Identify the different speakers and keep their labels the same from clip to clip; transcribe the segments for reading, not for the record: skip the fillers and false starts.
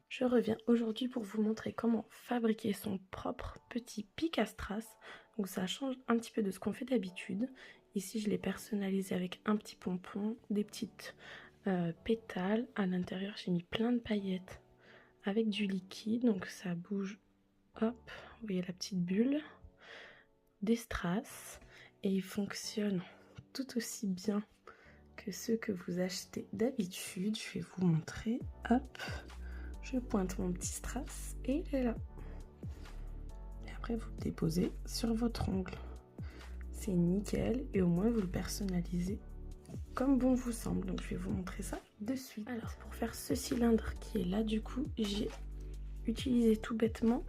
Speaker 1: Je reviens aujourd'hui pour vous montrer comment fabriquer son propre petit pic à strass. Donc ça change un petit peu de ce qu'on fait d'habitude. Ici je l'ai personnalisé avec un petit pompon, des petites pétales. À l'intérieur j'ai mis plein de paillettes avec du liquide. Donc ça bouge, hop, vous voyez la petite bulle, des strass. Et il fonctionne tout aussi bien que ceux que vous achetez d'habitude. Je vais vous montrer, hop. Je pointe mon petit strass et il est là. Et après, vous le déposez sur votre ongle. C'est nickel et au moins vous le personnalisez comme bon vous semble. Donc je vais vous montrer ça de suite. Alors pour faire ce cylindre qui est là, du coup, j'ai utilisé tout bêtement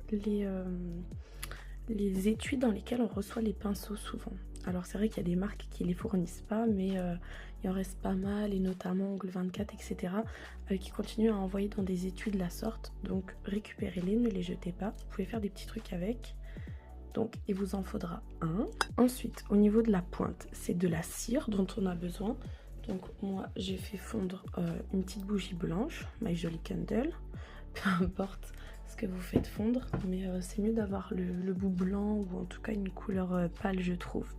Speaker 1: les étuis dans lesquels on reçoit les pinceaux souvent. Alors c'est vrai qu'il y a des marques qui les fournissent pas, mais il en reste pas mal, et notamment Ongle 24, etc. Qui continuent à envoyer dans des étuis de la sorte. Donc récupérez-les, ne les jetez pas. Vous pouvez faire des petits trucs avec. Donc il vous en faudra un. Ensuite, au niveau de la pointe, c'est de la cire dont on a besoin. Donc moi j'ai fait fondre une petite bougie blanche, My Jolly Candle. Peu importe ce que vous faites fondre, mais c'est mieux d'avoir le bout blanc ou en tout cas une couleur pâle, je trouve.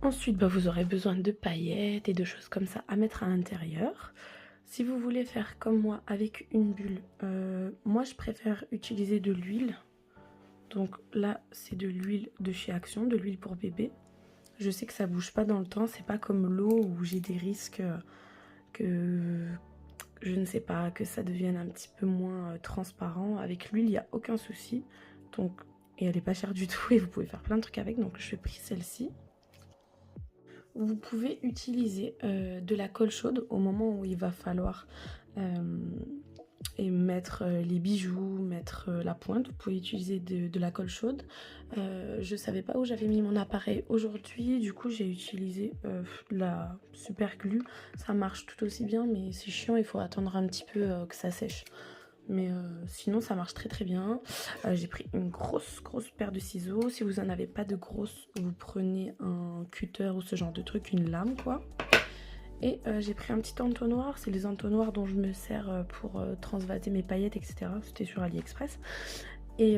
Speaker 1: Ensuite, vous aurez besoin de paillettes et de choses comme ça à mettre à l'intérieur. Si vous voulez faire comme moi avec une bulle, moi je préfère utiliser de l'huile. Donc là, c'est de l'huile de chez Action, de l'huile pour bébé. Je sais que ça bouge pas dans le temps, c'est pas comme l'eau où j'ai des risques que je ne sais pas, que ça devienne un petit peu moins transparent. Avec l'huile, il n'y a aucun souci. Donc, et elle est pas chère du tout et vous pouvez faire plein de trucs avec. Donc je pris celle-ci. Vous pouvez utiliser de la colle chaude au moment où il va falloir et mettre les bijoux, mettre la pointe. Vous pouvez utiliser de la colle chaude. Je savais pas où j'avais mis mon appareil aujourd'hui, du coup j'ai utilisé la super glue. Ça marche tout aussi bien, mais c'est chiant, il faut attendre un petit peu que ça sèche. Mais sinon ça marche très très bien. J'ai pris une grosse paire de ciseaux. Si vous en avez pas de grosses, vous prenez un cutter ou ce genre de truc, une lame quoi. Et j'ai pris un petit entonnoir, c'est les entonnoirs dont je me sers pour transvaser mes paillettes, etc. C'était sur AliExpress. Et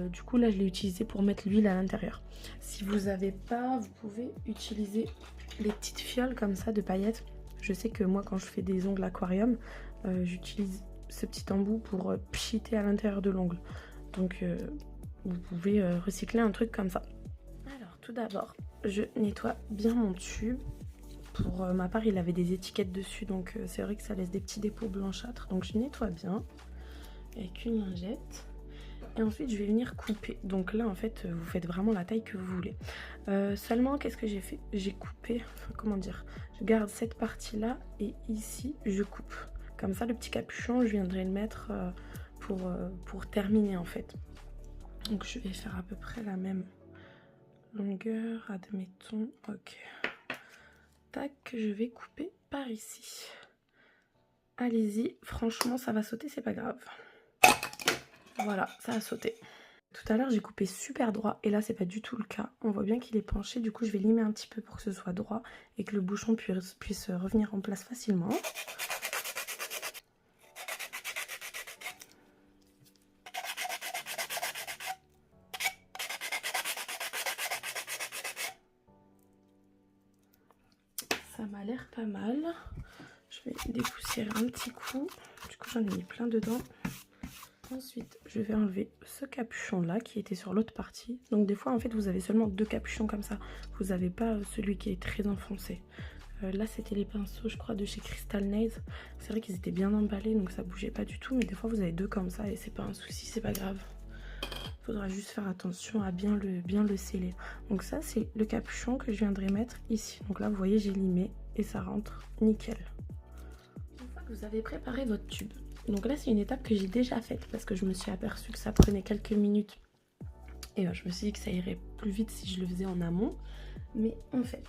Speaker 1: du coup là je l'ai utilisé pour mettre l'huile à l'intérieur. Si vous n'avez pas, vous pouvez utiliser les petites fioles comme ça de paillettes. Je sais que moi quand je fais des ongles aquarium, j'utilise ce petit embout pour pchiter à l'intérieur de l'ongle. Donc vous pouvez recycler un truc comme ça. Alors tout d'abord, je nettoie bien mon tube. Pour ma part, il avait des étiquettes dessus, donc c'est vrai que ça laisse des petits dépôts blanchâtres. Donc je nettoie bien avec une lingette. Et ensuite, je vais venir couper. Donc là, en fait, vous faites vraiment la taille que vous voulez. Seulement, qu'est-ce que j'ai fait? J'ai coupé, enfin, comment dire, je garde cette partie-là et ici, je coupe. Comme ça, le petit capuchon, je viendrai le mettre pour terminer, en fait. Donc je vais faire à peu près la même longueur, admettons. Ok. Tac, je vais couper par ici. Allez-y, franchement ça va sauter, c'est pas grave. Voilà, ça a sauté. Tout à l'heure j'ai coupé super droit et là c'est pas du tout le cas. On voit bien qu'il est penché, du coup je vais limer un petit peu pour que ce soit droit et que le bouchon puisse revenir en place facilement. Ça m'a l'air pas mal. Je vais dépoussiérer un petit coup. Du coup j'en ai mis plein dedans. Ensuite, je vais enlever ce capuchon là qui était sur l'autre partie. Donc des fois en fait vous avez seulement deux capuchons comme ça. Vous n'avez pas celui qui est très enfoncé. Là c'était les pinceaux je crois de chez Crystal Nails. C'est vrai qu'ils étaient bien emballés donc ça bougeait pas du tout. Mais des fois vous avez deux comme ça et c'est pas un souci, c'est pas grave. Faudra juste faire attention à bien le sceller. Donc ça c'est le capuchon que je viendrai mettre ici. Donc là vous voyez j'ai limé et ça rentre nickel. Une fois que vous avez préparé votre tube. Donc là c'est une étape que j'ai déjà faite parce que je me suis aperçue que ça prenait quelques minutes et je me suis dit que ça irait plus vite si je le faisais en amont. Mais en fait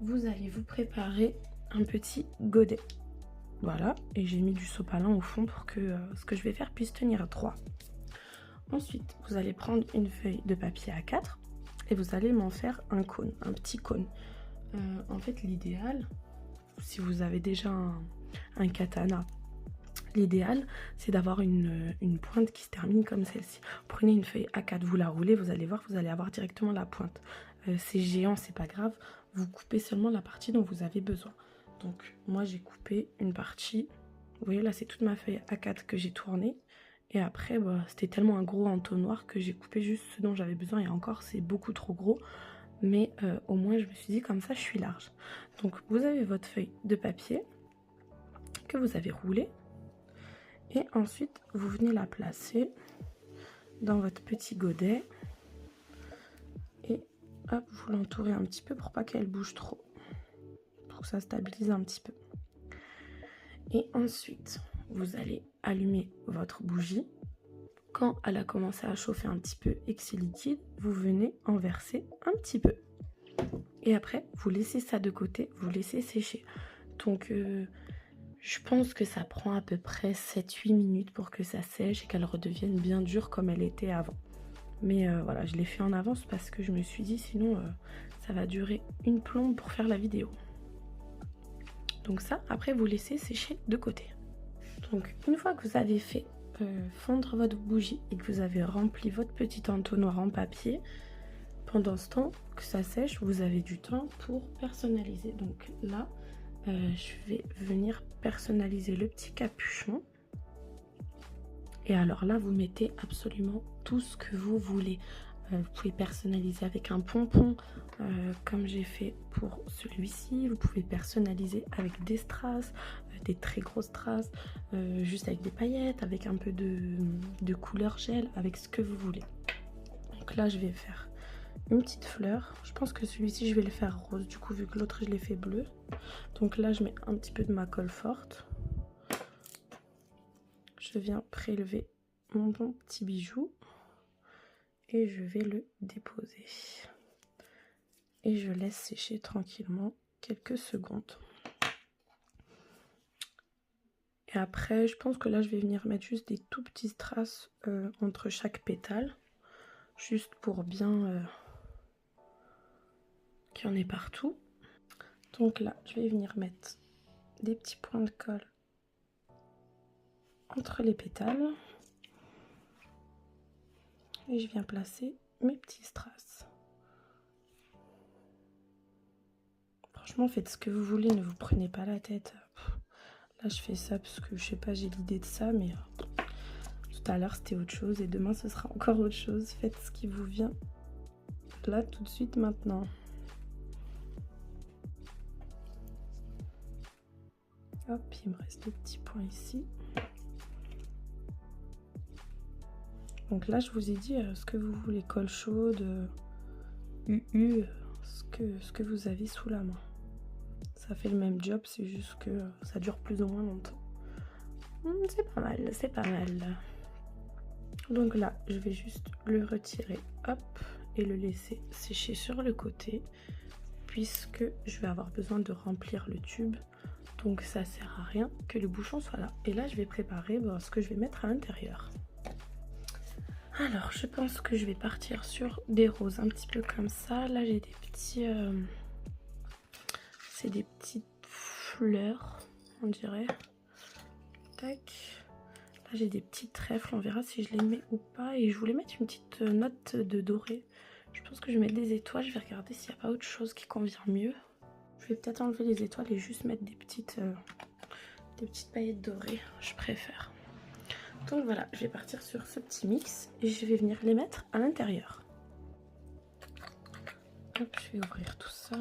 Speaker 1: vous allez vous préparer un petit godet. Voilà, et j'ai mis du sopalin au fond pour que ce que je vais faire puisse tenir droit. Ensuite, vous allez prendre une feuille de papier A4 et vous allez m'en faire un cône, un petit cône. En fait, l'idéal, si vous avez déjà un katana, l'idéal, c'est d'avoir une pointe qui se termine comme celle-ci. Prenez une feuille A4, vous la roulez, vous allez voir, vous allez avoir directement la pointe. C'est géant, c'est pas grave. Vous coupez seulement la partie dont vous avez besoin. Donc, moi, j'ai coupé une partie. Vous voyez, là, c'est toute ma feuille A4 que j'ai tournée. Et après, bah, c'était tellement un gros entonnoir que j'ai coupé juste ce dont j'avais besoin. Et encore, c'est beaucoup trop gros. Mais au moins, je me suis dit, comme ça, je suis large. Donc, vous avez votre feuille de papier que vous avez roulée. Et ensuite, vous venez la placer dans votre petit godet. Et hop, vous l'entourez un petit peu pour pas qu'elle bouge trop. Pour que ça stabilise un petit peu. Et ensuite, vous allez allumer votre bougie. Quand elle a commencé à chauffer un petit peu et que c'est liquide, vous venez en verser un petit peu. Et après, vous laissez ça de côté, vous laissez sécher. Donc, je pense que ça prend à peu près 7-8 minutes pour que ça sèche et qu'elle redevienne bien dure comme elle était avant. Mais voilà, je l'ai fait en avance parce que je me suis dit, sinon, ça va durer une plombe pour faire la vidéo. Donc ça, après, vous laissez sécher de côté. Donc, une fois que vous avez fait fondre votre bougie et que vous avez rempli votre petit entonnoir en papier, pendant ce temps que ça sèche, vous avez du temps pour personnaliser. Donc là, je vais venir personnaliser le petit capuchon. Et alors là, vous mettez absolument tout ce que vous voulez. Vous pouvez personnaliser avec un pompon, comme j'ai fait pour celui-ci. Vous pouvez personnaliser avec des strass, des très grosses strass, juste avec des paillettes, avec un peu de couleur gel, avec ce que vous voulez. Donc là, je vais faire une petite fleur. Je pense que celui-ci, je vais le faire rose, du coup, vu que l'autre, je l'ai fait bleu. Donc là, je mets un petit peu de ma colle forte. Je viens prélever mon bon petit bijou. Et je vais le déposer. Et je laisse sécher tranquillement quelques secondes. Et après, je pense que là, je vais venir mettre juste des tout petits strass entre chaque pétale. Juste pour bien qu'il y en ait partout. Donc là, je vais venir mettre des petits points de colle entre les pétales. Et je viens placer mes petits strass. Franchement, faites ce que vous voulez, ne vous prenez pas la tête. Là, je fais ça parce que je sais pas, j'ai l'idée de ça, mais tout à l'heure c'était autre chose et demain ce sera encore autre chose. Faites ce qui vous vient là tout de suite maintenant. Hop, il me reste 2 petits points ici. Donc là, je vous ai dit ce que vous voulez, colle chaude, UU, ce que vous avez sous la main. Ça fait le même job, c'est juste que ça dure plus ou moins longtemps. C'est pas mal, c'est pas mal. Donc là, je vais juste le retirer, hop, et le laisser sécher sur le côté, puisque je vais avoir besoin de remplir le tube. Donc ça sert à rien que le bouchon soit là. Et là, je vais préparer ce que je vais mettre à l'intérieur. Alors, je pense que je vais partir sur des roses un petit peu comme ça. Là, j'ai des petits... c'est des petites fleurs, on dirait. Tac. Là, j'ai des petits trèfles. On verra si je les mets ou pas. Et je voulais mettre une petite note de doré. Je pense que je vais mettre des étoiles. Je vais regarder s'il n'y a pas autre chose qui convient mieux. Je vais peut-être enlever les étoiles et juste mettre des petites paillettes dorées. Je préfère. Donc voilà, je vais partir sur ce petit mix et je vais venir les mettre à l'intérieur. Hop, je vais ouvrir tout ça.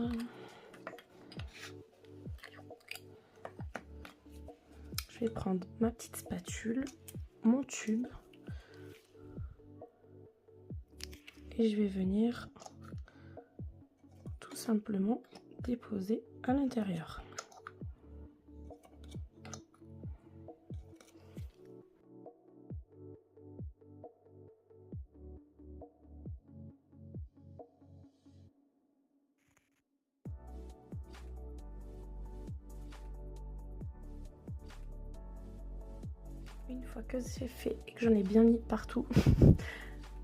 Speaker 1: Je vais prendre ma petite spatule, mon tube et je vais venir tout simplement déposer à l'intérieur. Une fois que c'est fait et que j'en ai bien mis partout,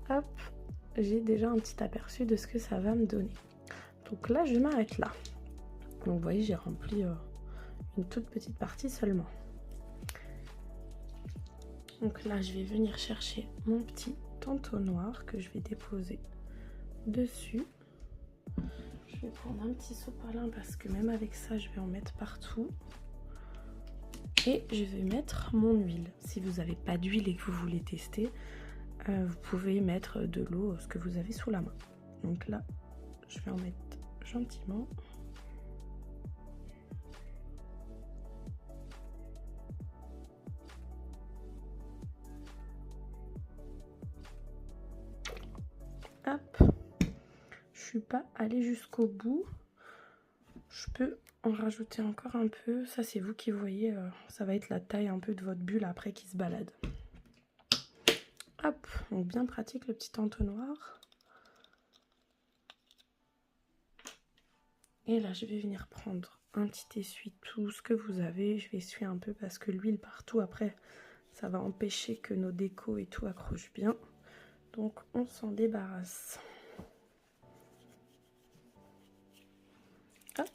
Speaker 1: hop, j'ai déjà un petit aperçu de ce que ça va me donner. Donc là, je m'arrête là. Donc vous voyez, j'ai rempli une toute petite partie seulement. Donc là, je vais venir chercher mon petit entonnoir que je vais déposer dessus. Je vais prendre un petit sopalin parce que même avec ça, je vais en mettre partout. Et je vais mettre mon huile. Si vous n'avez pas d'huile et que vous voulez tester, vous pouvez mettre de l'eau, ce que vous avez sous la main. Donc là, je vais en mettre gentiment. Hop, je suis pas allée jusqu'au bout. Je peux en rajouter encore un peu. Ça, c'est vous qui voyez. Ça va être la taille un peu de votre bulle après qui se balade. Hop, donc bien pratique le petit entonnoir. Et là, je vais venir prendre un petit essuie-tout, ce que vous avez. Je vais essuyer un peu parce que l'huile partout, après, ça va empêcher que nos décos et tout accrochent bien. Donc, on s'en débarrasse. Hop.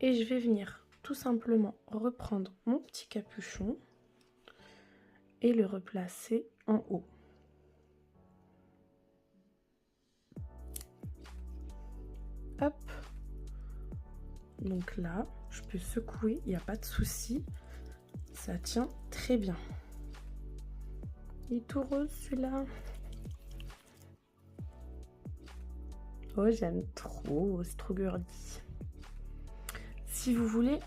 Speaker 1: Et je vais venir tout simplement reprendre mon petit capuchon et le replacer en haut. Hop. Donc là, je peux secouer, il n'y a pas de souci. Ça tient très bien. Il est tout rose celui-là. Oh, j'aime trop, c'est trop girly. Si vous voulez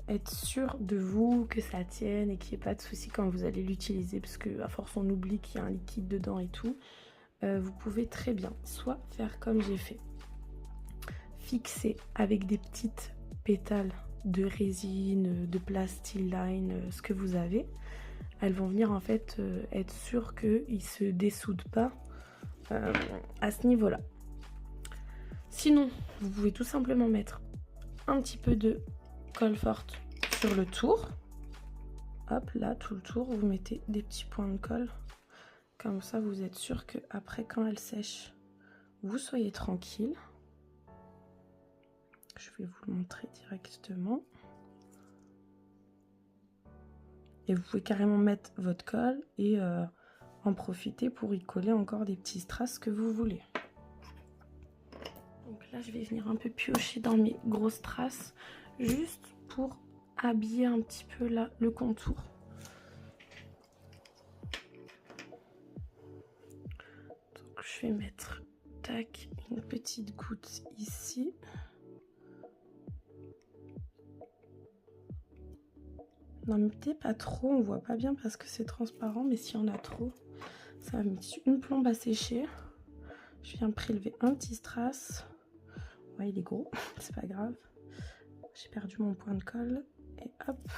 Speaker 1: être sûr de vous, que ça tienne et qu'il n'y ait pas de souci quand vous allez l'utiliser, parce qu'à force on oublie qu'il y a un liquide dedans et tout, vous pouvez très bien soit faire comme j'ai fait. Fixer avec des petites pétales de résine, de plastiline, ce que vous avez. Elles vont venir en fait être sûres qu'ils ne se dessoudent pas à ce niveau-là. Sinon, vous pouvez tout simplement mettre un petit peu de colle forte sur le tour. Hop, là, tout le tour, vous mettez des petits points de colle. Comme ça, vous êtes sûr que après, quand elle sèche, vous soyez tranquille. Je vais vous le montrer directement. Et vous pouvez carrément mettre votre colle et en profiter pour y coller encore des petits strass que vous voulez. Donc là, je vais venir un peu piocher dans mes grosses strass, juste pour habiller un petit peu là le contour. Donc je vais mettre tac, une petite goutte ici. N'en mettez pas trop, on voit pas bien parce que c'est transparent, mais s'il y en a trop, ça va mettre une plombe à sécher. Je viens prélever un petit strass. Ouais, il est gros, c'est pas grave. J'ai perdu mon point de colle. Et hop,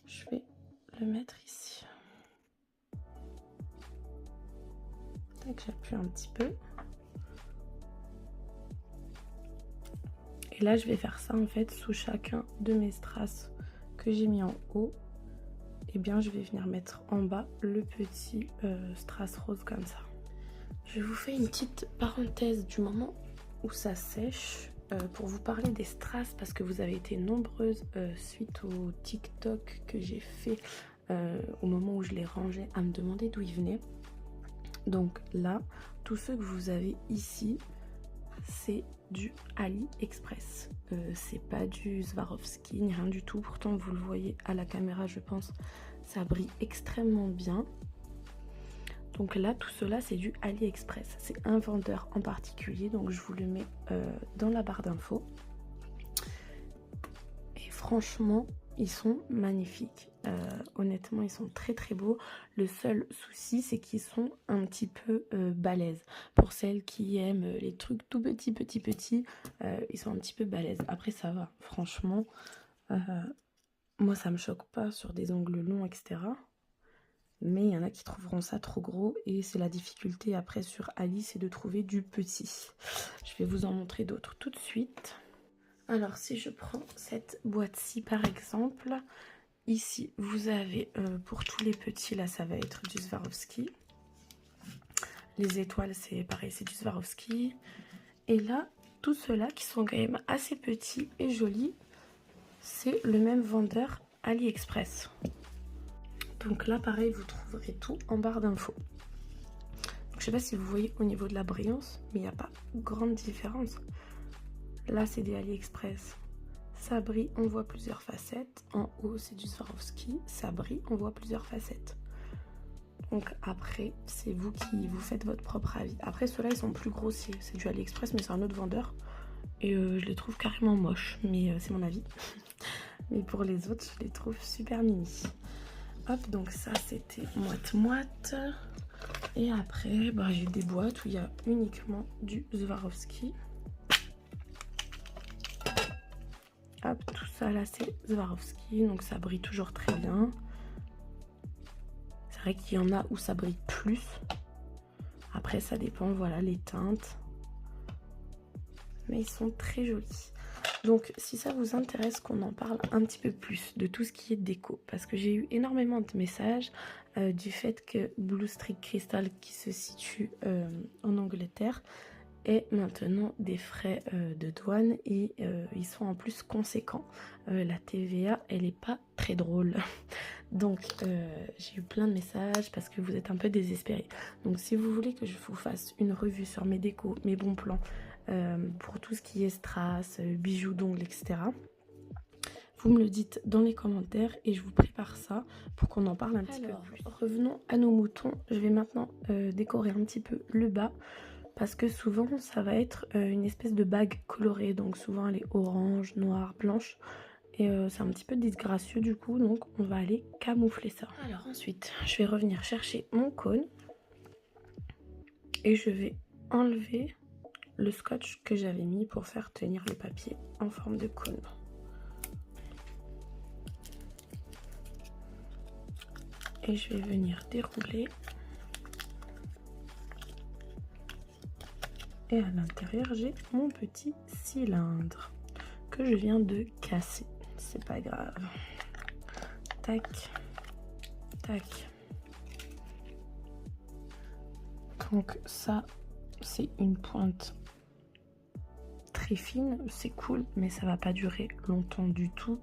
Speaker 1: je vais le mettre ici. Tac, j'appuie un petit peu. Et là, je vais faire ça en fait sous chacun de mes strass que j'ai mis en haut. Et bien, je vais venir mettre en bas le petit strass rose comme ça. Je vous fais une petite parenthèse du moment où ça sèche pour vous parler des strass parce que vous avez été nombreuses suite au TikTok que j'ai fait au moment où je les rangeais à me demander d'où ils venaient. Donc là, tous ceux que vous avez ici, c'est du AliExpress. C'est pas du Swarovski ni rien du tout. Pourtant, vous le voyez à la caméra, je pense, ça brille extrêmement bien. Donc là, tout cela, c'est du AliExpress. C'est un vendeur en particulier, donc je vous le mets dans la barre d'infos. Et franchement, ils sont magnifiques. Honnêtement, ils sont très très beaux. Le seul souci, c'est qu'ils sont un petit peu balèzes. Pour celles qui aiment les trucs tout petits, ils sont un petit peu balèzes. Après, ça va. Franchement, moi, ça me choque pas sur des ongles longs, etc. Mais il y en a qui trouveront ça trop gros et c'est la difficulté après sur Ali, c'est de trouver du petit. Je vais vous en montrer d'autres tout de suite. Alors si je prends cette boîte-ci par exemple, ici, vous avez pour tous les petits, là, ça va être du Swarovski. Les étoiles, c'est pareil, c'est du Swarovski. Et là, tous ceux-là qui sont quand même assez petits et jolis, c'est le même vendeur AliExpress. Donc là, pareil, vous trouverez tout en barre d'infos. Je ne sais pas si vous voyez au niveau de la brillance, mais il n'y a pas grande différence. Là, c'est des AliExpress. Ça brille, on voit plusieurs facettes. En haut, c'est du Swarovski. Ça brille, on voit plusieurs facettes. Donc après, c'est vous qui vous faites votre propre avis. Après, ceux-là, ils sont plus grossiers. C'est du AliExpress, mais c'est un autre vendeur. Et je les trouve carrément moches. Mais c'est mon avis. Mais pour les autres, je les trouve super mimi. Hop, donc ça, c'était moite-moite. Et après, bah, j'ai des boîtes où il y a uniquement du Swarovski. Hop, tout ça là c'est Swarovski, donc ça brille toujours très bien. C'est vrai qu'il y en a où ça brille plus. Après ça dépend, voilà, les teintes. Mais ils sont très jolis. Donc si ça vous intéresse qu'on en parle un petit peu plus de tout ce qui est déco, parce que j'ai eu énormément de messages du fait que Blue Streak Crystal, qui se situe en Angleterre, et maintenant des frais de douane et ils sont en plus conséquents. La TVA, elle n'est pas très drôle. Donc j'ai eu plein de messages parce que vous êtes un peu désespérés. Donc si vous voulez que je vous fasse une revue sur mes décos, mes bons plans, pour tout ce qui est strass, bijoux d'ongles, etc., vous me le dites dans les commentaires et je vous prépare ça pour qu'on en parle un petit peu plus. Revenons à nos moutons. Je vais maintenant décorer un petit peu le bas. Parce que souvent, ça va être une espèce de bague colorée. Donc souvent, elle est orange, noire, blanche. Et c'est un petit peu disgracieux du coup. Donc on va aller camoufler ça. Alors ensuite, je vais revenir chercher mon cône. Et je vais enlever le scotch que j'avais mis pour faire tenir le papier en forme de cône. Et je vais venir dérouler. Et à l'intérieur, j'ai mon petit cylindre que je viens de casser. C'est pas grave. Tac, tac. Donc ça, c'est une pointe très fine. C'est cool, mais ça va pas durer longtemps du tout.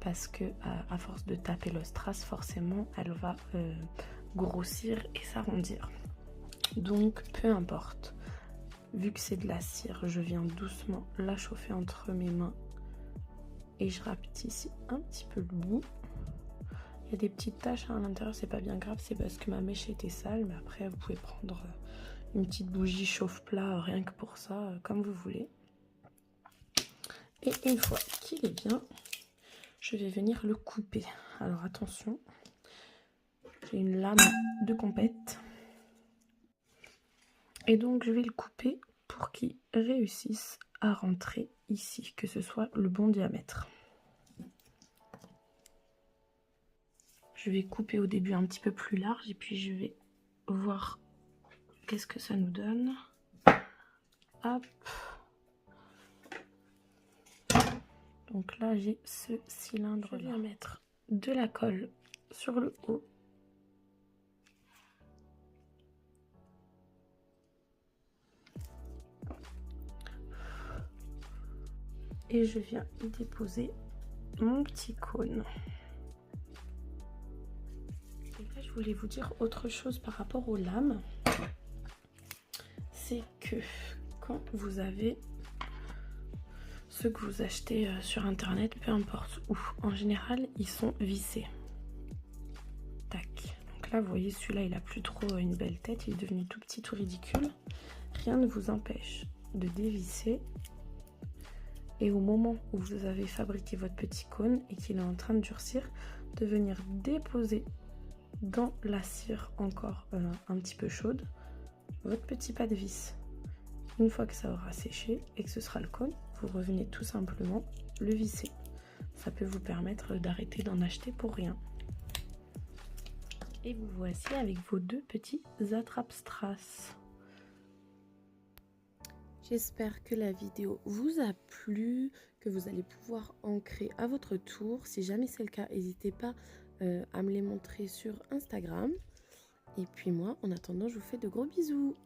Speaker 1: Parce que à force de taper le strass, forcément, elle va grossir et s'arrondir. Donc, peu importe. Vu que c'est de la cire, je viens doucement la chauffer entre mes mains et je rapetisse un petit peu le bout. Il y a des petites taches à l'intérieur, c'est pas bien grave, c'est parce que ma mèche était sale, mais après vous pouvez prendre une petite bougie chauffe-plat rien que pour ça, comme vous voulez. Et une fois qu'il est bien, je vais venir le couper. Alors attention, j'ai une lame de compète. Et donc je vais le couper pour qu'il réussisse à rentrer ici, que ce soit le bon diamètre. Je vais couper au début un petit peu plus large et puis je vais voir qu'est-ce que ça nous donne. Hop. Donc là j'ai ce cylindre là. Je vais mettre de la colle sur le haut. Et je viens y déposer mon petit cône. Et là, je voulais vous dire autre chose par rapport aux lames. C'est que quand vous avez ceux que vous achetez sur internet, peu importe où, en général, ils sont vissés. Tac. Donc là, vous voyez, celui-là, il a plus trop une belle tête. Il est devenu tout petit, tout ridicule. Rien ne vous empêche de dévisser. Et au moment où vous avez fabriqué votre petit cône et qu'il est en train de durcir, de venir déposer dans la cire encore un petit peu chaude votre petit pas de vis. Une fois que ça aura séché et que ce sera le cône, vous revenez tout simplement le visser. Ça peut vous permettre d'arrêter d'en acheter pour rien. Et vous voici avec vos deux petits attrape-strass. J'espère que la vidéo vous a plu, que vous allez pouvoir en créer à votre tour. Si jamais c'est le cas, n'hésitez pas à me les montrer sur Instagram. Et puis moi, en attendant, je vous fais de gros bisous.